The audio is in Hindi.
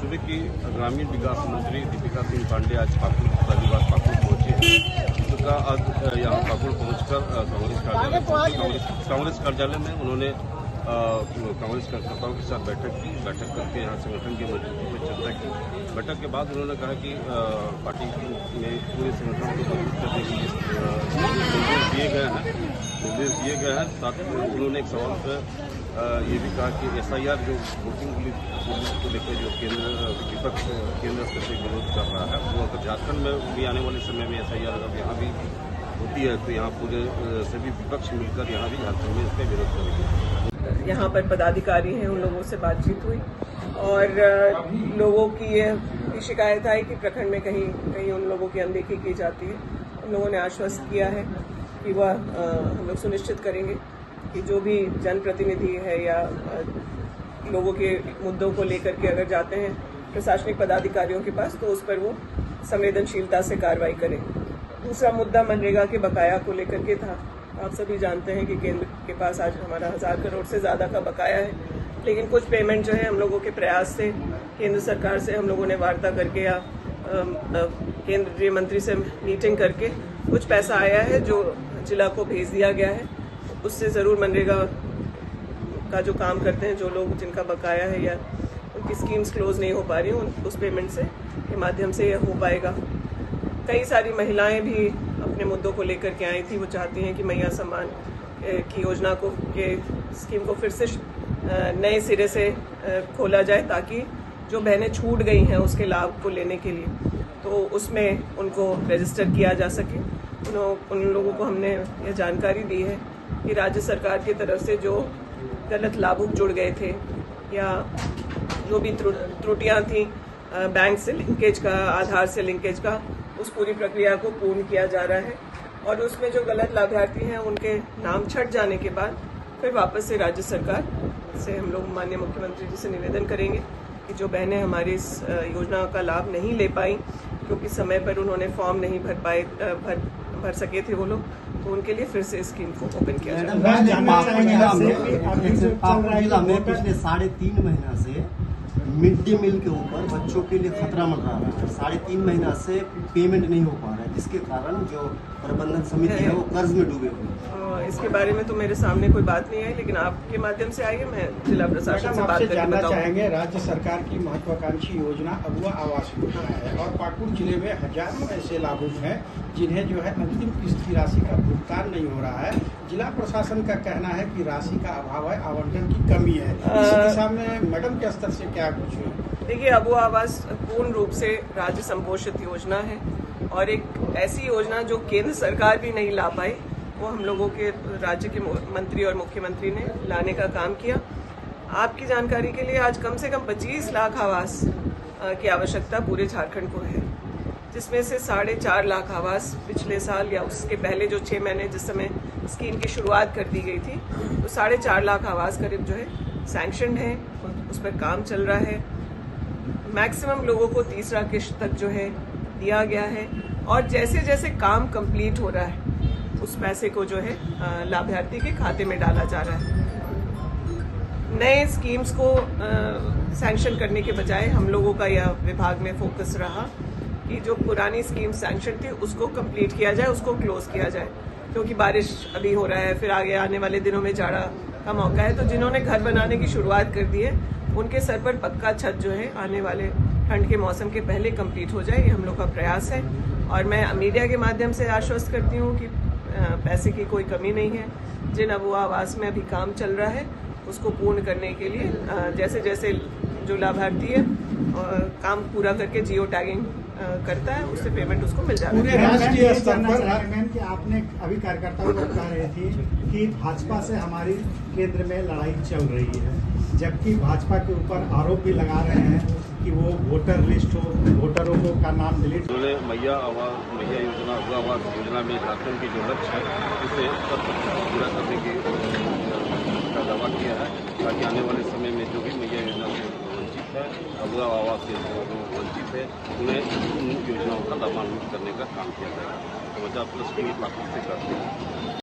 सूबे की ग्रामीण विकास मंत्री दीपिका सिंह पांडे आज पाकुड़ रविवार पाकुड़ पहुंचे हैं। उनका आज यहाँ पाकुड़ पहुंचकर कांग्रेस कार्यालय में उन्होंने कांग्रेस कार्यकर्ताओं के साथ बैठक की। बैठक करके यहाँ संगठन की मजबूती पर चर्चा की। बैठक के बाद उन्होंने कहा कि पार्टी में पूरे संगठन को मजबूत करने के लिए निर्देश दिए गए हैं। साथ ही उन्होंने एक सवाल पर ये भी कहा कि SIR जो वोटिंग को लेकर जो विपक्ष केंद्र स्तर से विरोध कर रहा है, वो अगर झारखंड में भी आने वाले समय में SIR अगर यहाँ भी होती है तो यहाँ पूरे सभी विपक्ष मिलकर यहाँ भी झारखंड में इसका विरोध करेंगे। यहाँ पर पदाधिकारी हैं, उन लोगों से बातचीत हुई और लोगों की ये शिकायत आई कि प्रखंड में कहीं उन लोगों की अनदेखी की जाती है। उन लोगों ने आश्वस्त किया है कि वह हम लोग सुनिश्चित करेंगे कि जो भी जनप्रतिनिधि है या लोगों के मुद्दों को लेकर के अगर जाते हैं प्रशासनिक पदाधिकारियों के पास तो उस पर वो संवेदनशीलता से कार्रवाई करें। दूसरा मुद्दा मनरेगा के बकाया को लेकर के था। आप सभी जानते हैं कि केंद्र के पास आज हमारा 1000 करोड़ से ज़्यादा का बकाया है, लेकिन कुछ पेमेंट जो है हम लोगों के प्रयास से केंद्र सरकार से हम लोगों ने वार्ता करके या केंद्रीय मंत्री से मीटिंग करके कुछ पैसा आया है जो जिला को भेज दिया गया है। उससे ज़रूर मनरेगा का जो काम करते हैं जो लोग जिनका बकाया है या उनकी स्कीम्स क्लोज नहीं हो पा रही हैं, उस पेमेंट से के माध्यम से यह हो पाएगा। कई सारी महिलाएं भी अपने मुद्दों को लेकर के आई थी। वो चाहती हैं कि मैया सम्मान की योजना के स्कीम को फिर से नए सिरे से खोला जाए ताकि जो बहनें छूट गई हैं उसके लाभ को लेने के लिए तो उसमें उनको रजिस्टर किया जा सके। उन लोगों को हमने यह जानकारी दी है कि राज्य सरकार की तरफ से जो गलत लाभुक जुड़ गए थे या जो भी त्रुटियां थी बैंक से लिंकेज का, आधार से लिंकेज का, उस पूरी प्रक्रिया को पूर्ण किया जा रहा है और उसमें जो गलत लाभार्थी हैं उनके नाम छट जाने के बाद फिर वापस से राज्य सरकार से हम लोग माननीय मुख्यमंत्री जी से निवेदन करेंगे कि जो बहनें हमारी इस योजना का लाभ नहीं ले पाई क्योंकि समय पर उन्होंने फॉर्म नहीं भर सके थे वो लोग, तो उनके लिए फिर इस स्कीम को ओपन किया जाए। पाकुड़ जिला में पिछले 3.5 महीना से मिड डे मील के ऊपर बच्चों के लिए खतरा मंडरा रहा है। 3.5 महीना से पेमेंट नहीं हो पा रहा है, जिसके कारण जो प्रबंधन समिति है वो कर्ज में डूबे हुए हैं। इसके बारे में तो मेरे सामने कोई बात नहीं आई, लेकिन आपके माध्यम से आई है। मैं जिला प्रशासन से बात करके बताऊंगा। चाहेंगे राज्य सरकार की महत्वाकांक्षी योजना अबुआ आवास योजना है और पाकुड़ जिले में हजारों ऐसे लाभुक हैं जिन्हें जो है अंतिम किस्त की राशि का भुगतान नहीं हो रहा है। जिला प्रशासन का कहना है कि राशि का अभाव है, आवंटन की कमी है। इस दिशा में मैडम के स्तर से क्या कुछ है? देखिए, अबुआ आवास पूर्ण रूप से राज्य संपोषित योजना है और एक ऐसी योजना जो केंद्र सरकार भी नहीं ला पाई, वो हम लोगों के राज्य के मंत्री और मुख्यमंत्री ने लाने का काम किया। आपकी जानकारी के लिए आज कम से कम 25 लाख आवास की आवश्यकता पूरे झारखंड को है, जिसमें से 4.5 लाख आवास पिछले साल या उसके पहले जो 6 महीने जिस समय स्कीम की शुरुआत कर दी गई थी, तो 4.5 लाख आवास करीब जो है सैंक्शन है, उस पर काम चल रहा है। मैक्सिमम लोगों को तीसरा किश्त तक जो है दिया गया है और जैसे जैसे काम कंप्लीट हो रहा है उस पैसे को जो है लाभार्थी के खाते में डाला जा रहा है। नए स्कीम्स को सैंक्शन करने के बजाय हम लोगों का यह विभाग में फोकस रहा कि जो पुरानी स्कीम सैंक्शन थी उसको कंप्लीट किया जाए, उसको क्लोज किया जाए, क्योंकि बारिश अभी हो रहा है, फिर आगे आने वाले दिनों में जाड़ा का मौका है। तो जिन्होंने घर बनाने की शुरुआत कर दी है उनके सर पर पक्का छत जो है आने वाले ठंड के मौसम के पहले कंप्लीट हो जाए, ये हम लोग का प्रयास है। और मैं मीडिया के माध्यम से आश्वस्त करती हूँ कि पैसे की कोई कमी नहीं है। जिन अबुआ आवास में अभी काम चल रहा है उसको पूर्ण करने के लिए जैसे जैसे जो लाभार्थी है काम पूरा करके जियो टैगिंग करता है उससे पेमेंट उसको मिल जाता है। पूरे राष्ट्रीय स्तर पर कि आपने अभी कार्यकर्ताओं को कह रही थी कि भाजपा से हमारी केंद्र में लड़ाई चल रही है, जबकि भाजपा के ऊपर आरोप भी लगा रहे हैं कि वो वोटर लिस्ट हो, वोटरों को का नाम डिलीट। उन्होंने मैया योजना, अबुआ आवास योजना में झारखंड की जो लक्ष्य है उसे पूरा करने का दावा किया है, ताकि आने वाले समय में जो भी मैया योजना से वंचित है, अबुआ आवास से वंचित है, उन्हें उन योजनाओं का लाभान्वित करने का काम किया जाएगा। समाचार प्लस की पाकुड़ से करते हैं।